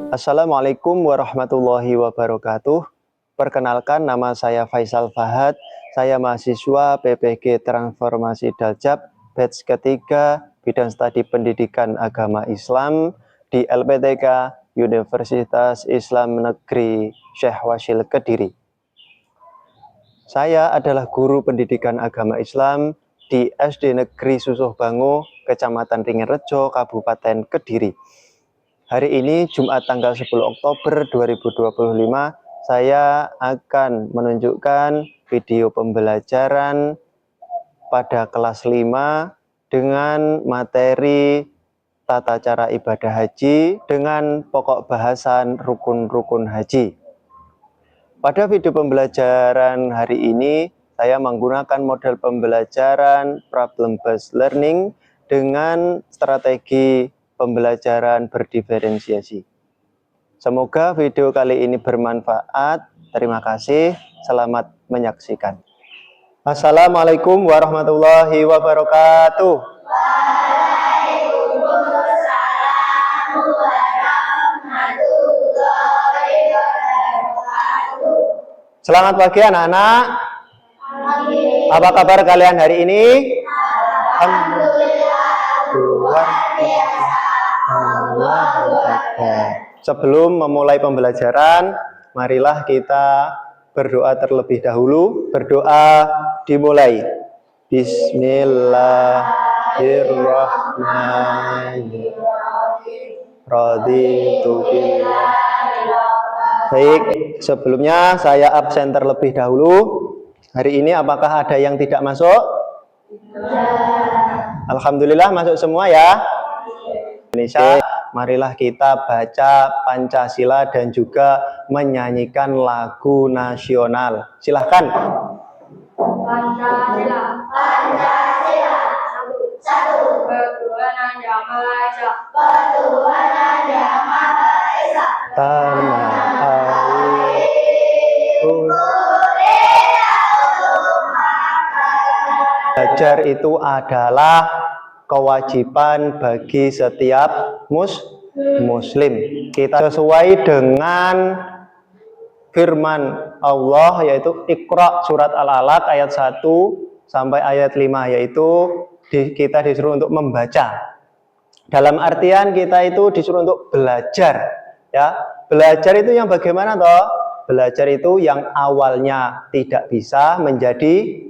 Assalamualaikum warahmatullahi wabarakatuh. Perkenalkan, nama saya Faisal Fahad. Saya mahasiswa PPG Transformasi Daljab, batch ketiga, bidang studi pendidikan agama Islam di LPTK Universitas Islam Negeri Syekh Washil Kediri. Saya adalah guru pendidikan agama Islam di SD Negeri Susuh Bangu, Kecamatan Ringenrejo, Kabupaten Kediri. Hari ini Jumat tanggal 10 Oktober 2025, saya akan menunjukkan video pembelajaran pada kelas 5 dengan materi tata cara ibadah haji dengan pokok bahasan rukun-rukun haji. Pada video pembelajaran hari ini, saya menggunakan model pembelajaran problem-based learning dengan strategi pembelajaran berdiferensiasi. Semoga video kali ini bermanfaat. Terima kasih. Selamat menyaksikan. Assalamualaikum warahmatullahi wabarakatuh. Selamat pagi anak-anak. Apa kabar kalian hari ini? Sebelum memulai pembelajaran, marilah kita berdoa terlebih dahulu. Berdoa dimulai. Bismillahirrahmanirrahim. Raditu billah. Baik, sebelumnya saya absen terlebih dahulu. Hari ini apakah ada yang tidak masuk? Alhamdulillah masuk semua ya. Indonesia, marilah kita baca Pancasila dan juga menyanyikan lagu nasional. Silahkan. Pancasila, Pancasila, satu, ketuhanan yang maha esa, ketuhanan yang maha esa, Tanah belajar itu adalah kewajiban bagi setiap muslim. Kita sesuai dengan firman Allah, yaitu Iqra surat Al-Alaq ayat 1 sampai ayat 5, yaitu kita disuruh untuk membaca. Dalam artian kita itu disuruh untuk belajar, ya. Belajar itu yang bagaimana toh? Belajar itu yang awalnya tidak bisa menjadi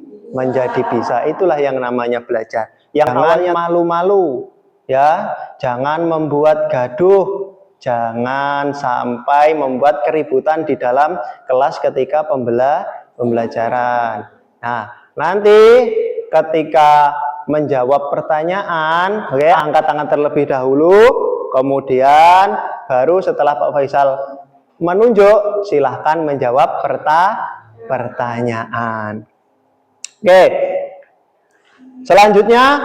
bisa. Itulah yang namanya belajar. Yang awalnya malu-malu, ya. Jangan membuat gaduh. Jangan sampai membuat keributan di dalam kelas ketika pembelajaran. Nah, nanti ketika menjawab pertanyaan, oke, angkat tangan terlebih dahulu, kemudian baru setelah Pak Faisal menunjuk, silahkan menjawab pertanyaan. Oke, selanjutnya,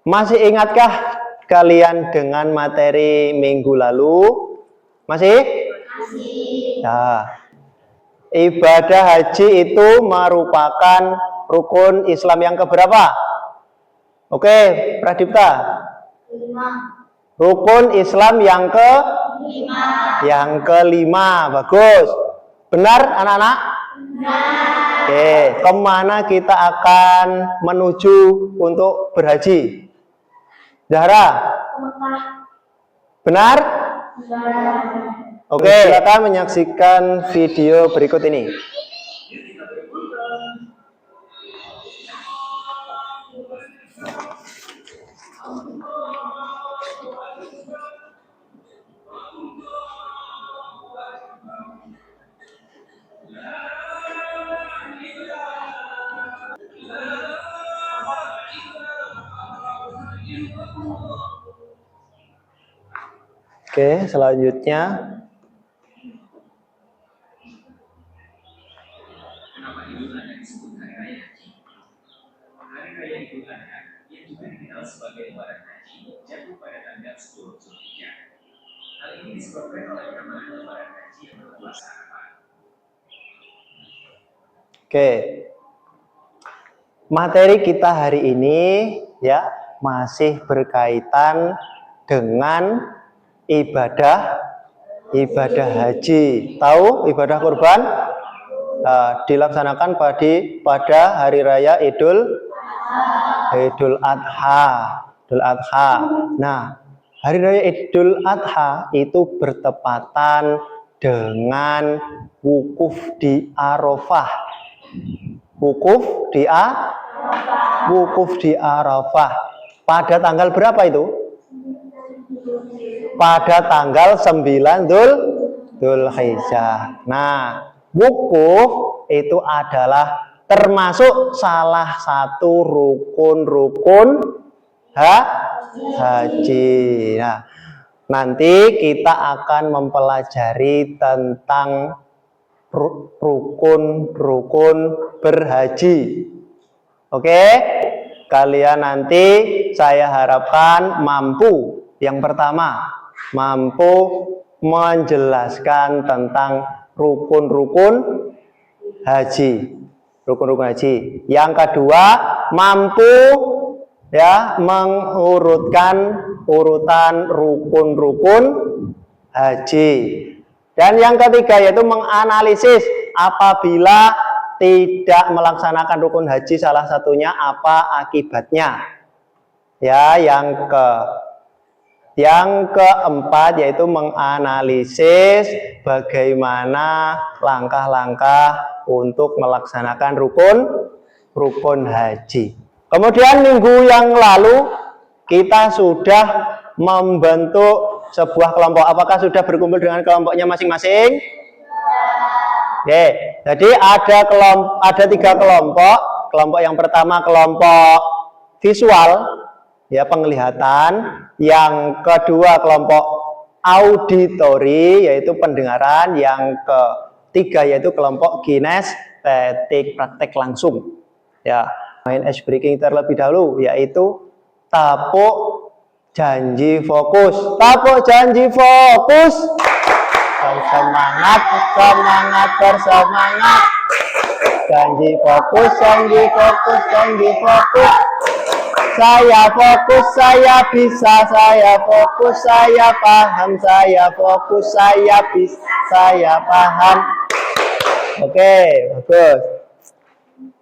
masih ingatkah kalian dengan materi minggu lalu? Masih? Masih. Ya. Ibadah haji itu merupakan rukun Islam yang keberapa? Oke, Pradipta. 5. Rukun Islam yang ke-5. Yang ke-5, bagus. Benar anak-anak? Benar. Oke, kemana kita akan menuju untuk berhaji? Zahra? Benar? Benar. Oke, silakan menyaksikan video berikut ini. Oke, selanjutnya. Kenapa Idul Adha disebut hari raya haji? Hari raya Idul Adha yang juga dikenal sebagai Lebaran Haji jatuh pada tanggal 10 Zulhijjah. Hal ini disebabkan oleh ramalan Lebaran Haji yang berpuasa Arafah. Oke, materi kita hari ini ya masih berkaitan dengan ibadah ibadah haji. Tahu ibadah kurban? Dilaksanakan pada hari raya Idul Adha. Idul Adha. Nah, hari raya Idul Adha itu bertepatan dengan wukuf di Arafah. Wukuf di Arafah. Pada tanggal berapa itu? Pada tanggal 9 Dzulhijjah. Nah, wukuf itu adalah termasuk salah satu rukun-rukun haji. Nah, nanti kita akan mempelajari tentang rukun-rukun berhaji. Oke? Kalian nanti saya harapkan mampu. Yang pertama, mampu menjelaskan tentang rukun-rukun haji. Rukun-rukun haji. Yang kedua, mampu mengurutkan urutan rukun-rukun haji. Dan yang ketiga yaitu menganalisis apabila tidak melaksanakan rukun haji salah satunya apa akibatnya. Ya, yang keempat yaitu menganalisis bagaimana langkah-langkah untuk melaksanakan rukun haji. Kemudian minggu yang lalu kita sudah membentuk sebuah kelompok. Apakah sudah berkumpul dengan kelompoknya masing-masing? Oke, jadi ada 3 kelompok. Kelompok yang pertama kelompok visual, ya, penglihatan. Yang kedua kelompok auditori, yaitu pendengaran. Yang ketiga yaitu kelompok kinestetik, praktek langsung. Ya, main ice breaking terlebih dahulu, yaitu tapuk janji fokus. Tapuk janji fokus. Semangat, semangat, bersemangat. Janji fokus, janji fokus, janji fokus. Saya fokus, saya bisa, saya fokus, saya paham, saya fokus, saya bisa, saya paham. Oke, bagus.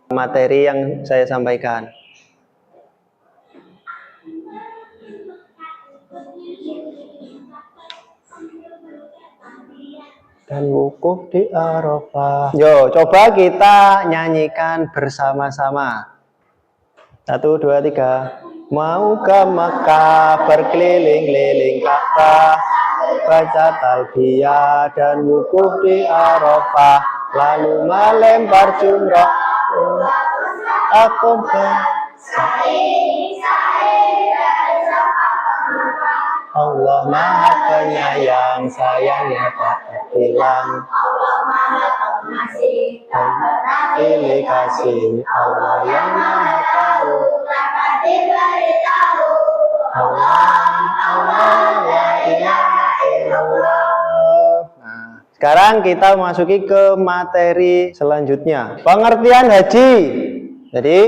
Materi yang saya sampaikan. Dan wukuf di Arafah. Yo, coba kita nyanyikan bersama-sama. 1, 2, 3. Mau ke Mekah, berkeliling-liling Ka'bah, baca talbiyah dan wukuf di Arafah, lalu melempar jumrah. Aku Allah Maha Penyayang, sayangnya tak hilang. Allah Maha Pengasih, tak pernah Pilih kasih Allah yang Maha Tahu. dapat diberitahu. Allah la ilaha illallah. Nah, sekarang kita masuki ke materi selanjutnya. Pengertian haji. Jadi,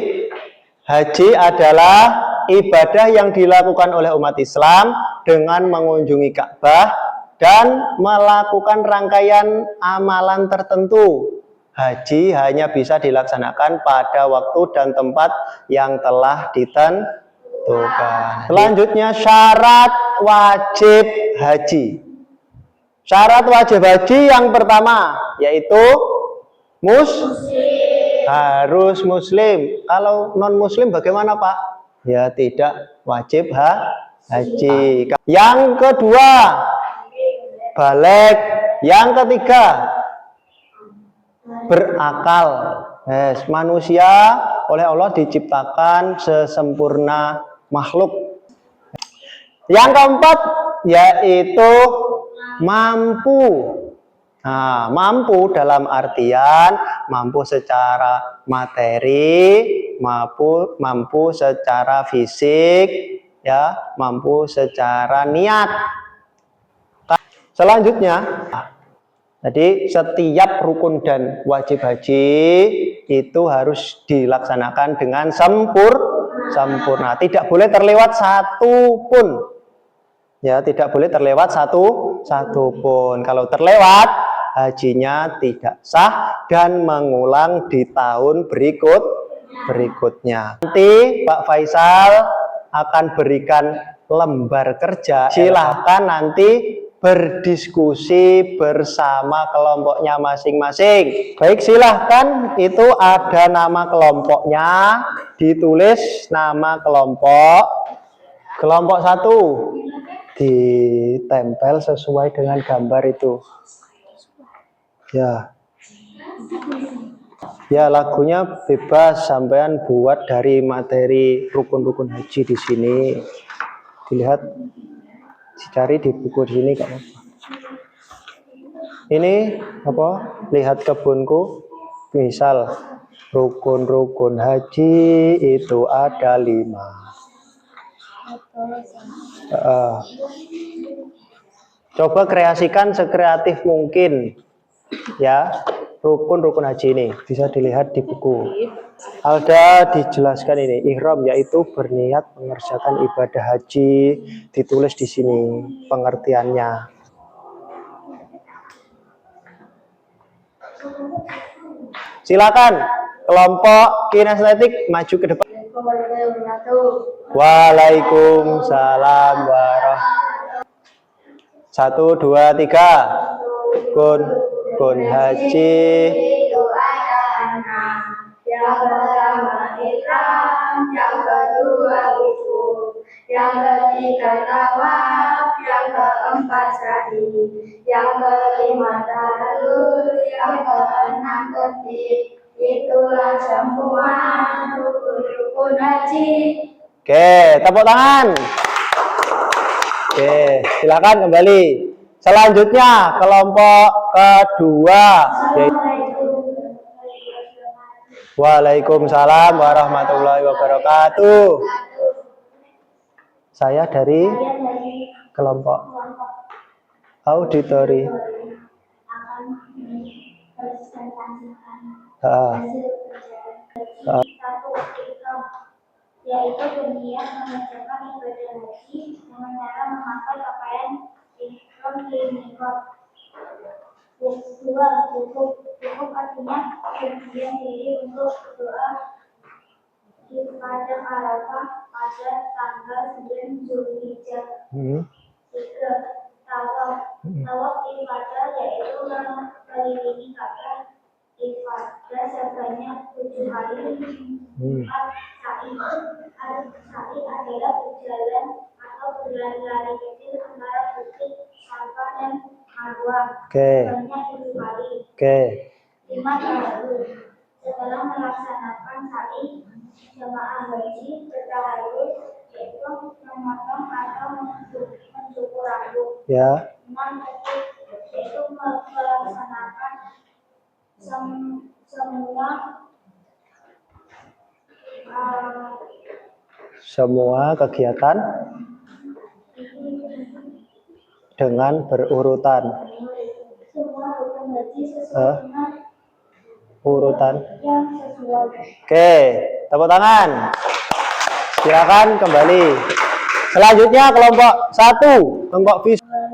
haji adalah ibadah yang dilakukan oleh umat Islam dengan mengunjungi Ka'bah dan melakukan rangkaian amalan tertentu. Haji hanya bisa dilaksanakan pada waktu dan tempat yang telah ditentukan. Selanjutnya, syarat wajib haji. Syarat wajib haji yang pertama yaitu harus muslim. Kalau non muslim bagaimana, Pak? Ya, tidak wajib haji. Yang kedua, balik. Yang ketiga, berakal. Manusia oleh Allah diciptakan sesempurna makhluk. Yang keempat yaitu mampu. Nah, mampu dalam artian mampu secara materi, mampu secara fisik, ya, mampu secara niat. Selanjutnya, jadi setiap rukun dan wajib haji itu harus dilaksanakan dengan sempurna. Tidak boleh terlewat satu pun. Ya, tidak boleh terlewat satu satu pun. Kalau terlewat, hajinya tidak sah dan mengulang di tahun berikutnya. Nanti Pak Faisal akan berikan lembar kerja. Silahkan nanti berdiskusi bersama kelompoknya masing-masing. Baik, silahkan, itu ada nama kelompoknya, ditulis nama kelompok 1, ditempel sesuai dengan gambar itu. Ya, lagunya bebas, sampean buat dari materi rukun-rukun haji di sini. Dilihat, dicari di buku di sini kan. Ini apa? Lihat kebunku. Misal rukun-rukun haji itu ada 5. Coba kreasikan sekreatif mungkin, ya. Rukun-rukun haji ini bisa dilihat di buku. Ada dijelaskan ini, ihram yaitu berniat mengerjakan ibadah haji, ditulis di sini pengertiannya. Silakan kelompok kinestetik maju ke depan. Waalaikumsalam warahmatullahi. 1, 2, 3. Rukun haji. Itu ada 6. Yang pertama ihram, yang kedua wudhu, yang ketiga tawaf, yang keempat sa'i, yang kelima tahallul, yang keenam tertib. Itulah semua rukun haji. Oke, tepuk tangan. Oke, silakan kembali. Selanjutnya kelompok kedua. Waalaikumsalam warahmatullahi wabarakatuh. Saya dari kelompok auditori. Yaitu berniat mengerjakan ibadah haji dengan cara memakai pakaian ihram di miqat. 2. Wukuf artinya berdiam diri untuk berdoa di padang Arafah pada tanggal 9 Zulhijjah. 3. Tawaf ibadah yaitu mengelilingi Ka'bah ibadah sebanyak 7 kali. 4. Sa'i adalah berjalan atau berlari-lari kecil antara bukit Safa dan Marwah sebanyak 7 kali. 5. Tahallul. Setelah melaksanakan sa'i, jemaah haji bertahallul yaitu memotong atau mencukur rambut. 6. Yaitu melaksanakan semua kegiatan dengan berurutan. Urutan. Oke, tepuk tangan. Silakan kembali. Selanjutnya kelompok 1, kelompok visual.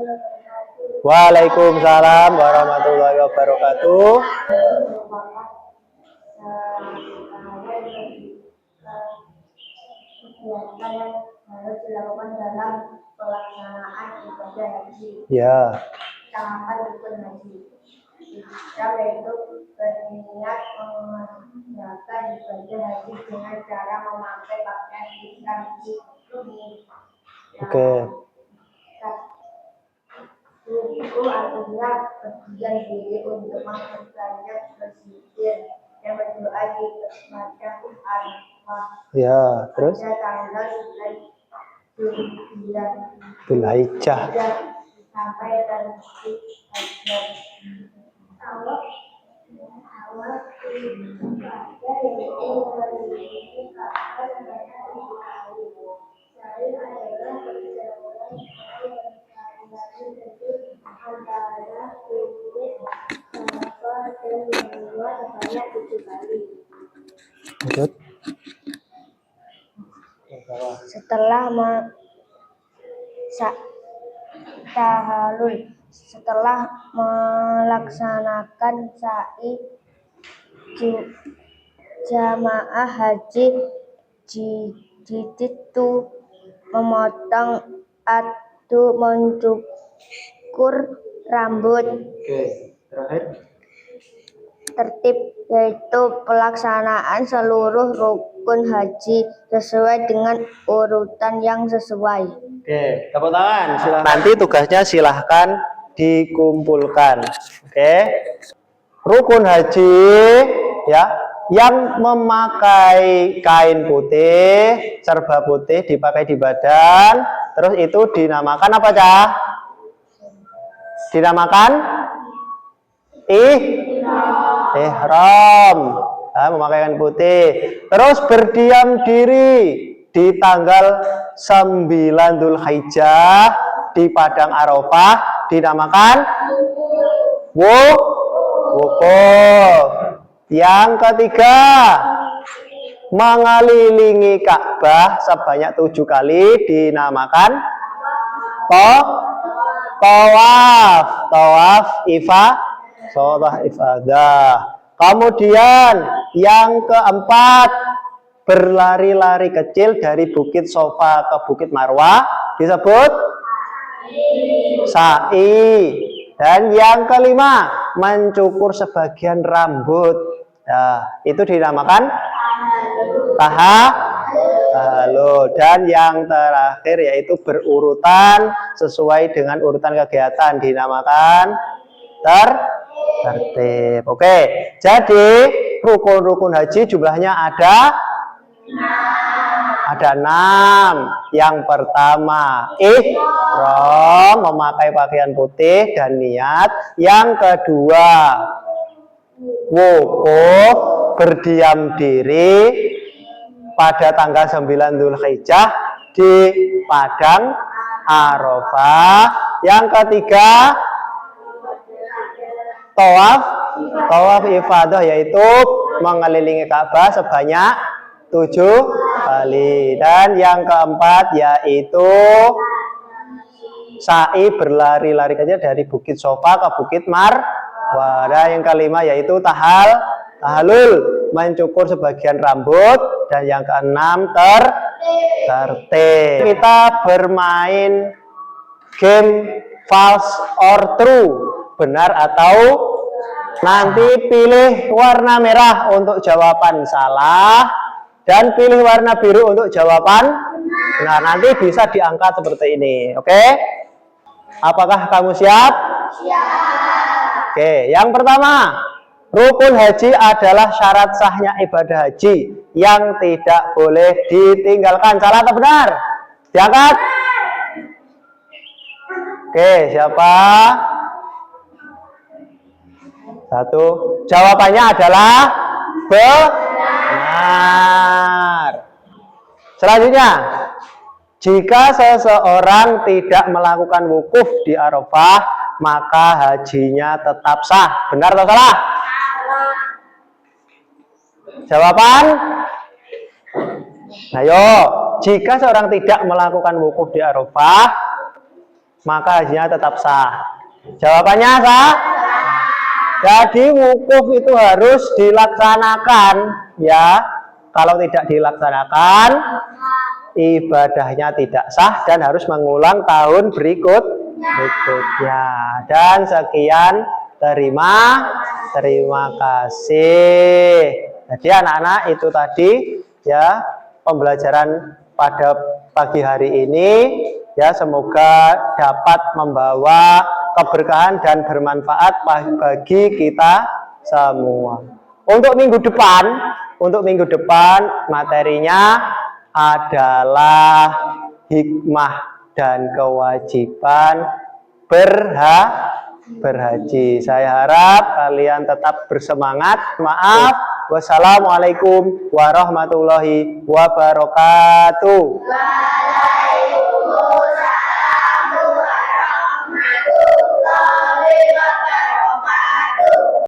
Waalaikumsalam warahmatullahi wabarakatuh. Yang harus dilakukan dalam pelaksanaan ibadah haji. Tahapan rukun haji. Yaitu berniat mengerjakan ibadah haji dengan cara memakai pakaian ihram ini. Wudhu artinya berdiam diri untuk memperbanyak berzikir dan berdoa di madang Arafah. Terus? Pada tanggal 9 Zulhijjah sampai terbit fajar. Tawaf ibadah yaitu mengelilingi Ka'bah sebanyak 7 kali. Sa'i adalah perjalanan atau berlari-lari antara bukit Safa dan Marwah sebanyak 7 kali. Setelah tahallul, setelah melaksanakan sa'i jamaah haji itu memotong atau mencukur rambut. Oke, terakhir. Tertib yaitu pelaksanaan seluruh rukun haji sesuai dengan urutan yang sesuai. Oke, tepuk tangan. Silahkan. Nanti tugasnya silahkan dikumpulkan. Oke. Rukun haji ya, yang memakai kain putih, serba putih dipakai di badan, terus itu dinamakan apa, Cah? Dinamakan ihram. Nah, memakai kain putih. Terus berdiam diri di tanggal 9 Dzulhijjah di padang Arafah dinamakan wukuf. Yang ketiga, mengelilingi Ka'bah sebanyak 7 kali dinamakan tawaf ifadah. Kemudian yang keempat, berlari-lari kecil dari Bukit Sofa ke Bukit Marwah disebut sa'i. Dan yang kelima, mencukur sebagian rambut. Nah, itu dinamakan tahallul. Dan yang terakhir yaitu berurutan sesuai dengan urutan kegiatan dinamakan tertib. Oke, jadi rukun-rukun haji jumlahnya ada 6. Yang pertama, ihram, memakai pakaian putih dan niat. Yang kedua, wukuf, berdiam diri pada tanggal 9 Dzulhijjah di padang Arafah. Yang ketiga, tawaf ifadah, yaitu mengelilingi Ka'bah sebanyak 7 kali. Dan yang keempat yaitu sa'i, berlari-lari kecil dari Bukit Sofa ke Bukit Marwah. Dan yang kelima yaitu tahallul, mencukur sebagian rambut. Dan yang keenam tertib. Kita bermain game false or true, benar atau nanti pilih warna merah untuk jawaban salah dan pilih warna biru untuk jawaban benar. Nanti bisa diangkat seperti ini. Oke? Apakah kamu siap? Siap. Oke, yang pertama, rukun haji adalah syarat sahnya ibadah haji yang tidak boleh ditinggalkan. Salah atau benar? Diangkat. Oke, siapa? 1. Jawabannya adalah benar. Selanjutnya, jika seseorang tidak melakukan wukuf di Arafah, maka hajinya tetap sah. Benar atau salah? Jawaban? Ayo, jika seorang tidak melakukan wukuf di Arafah, maka hajinya tetap sah. Jawabannya sah? Jadi wukuf itu harus dilaksanakan, ya. Kalau tidak dilaksanakan, ibadahnya tidak sah dan harus mengulang tahun berikutnya. Dan sekian, terima kasih. Jadi anak-anak, itu tadi ya pembelajaran pada pagi hari ini, ya, semoga dapat membawa keberkahan dan bermanfaat bagi kita semua. Untuk minggu depan materinya adalah hikmah dan kewajiban berhaji. Saya harap kalian tetap bersemangat. Maaf. Wassalamualaikum warahmatullahi wabarakatuh.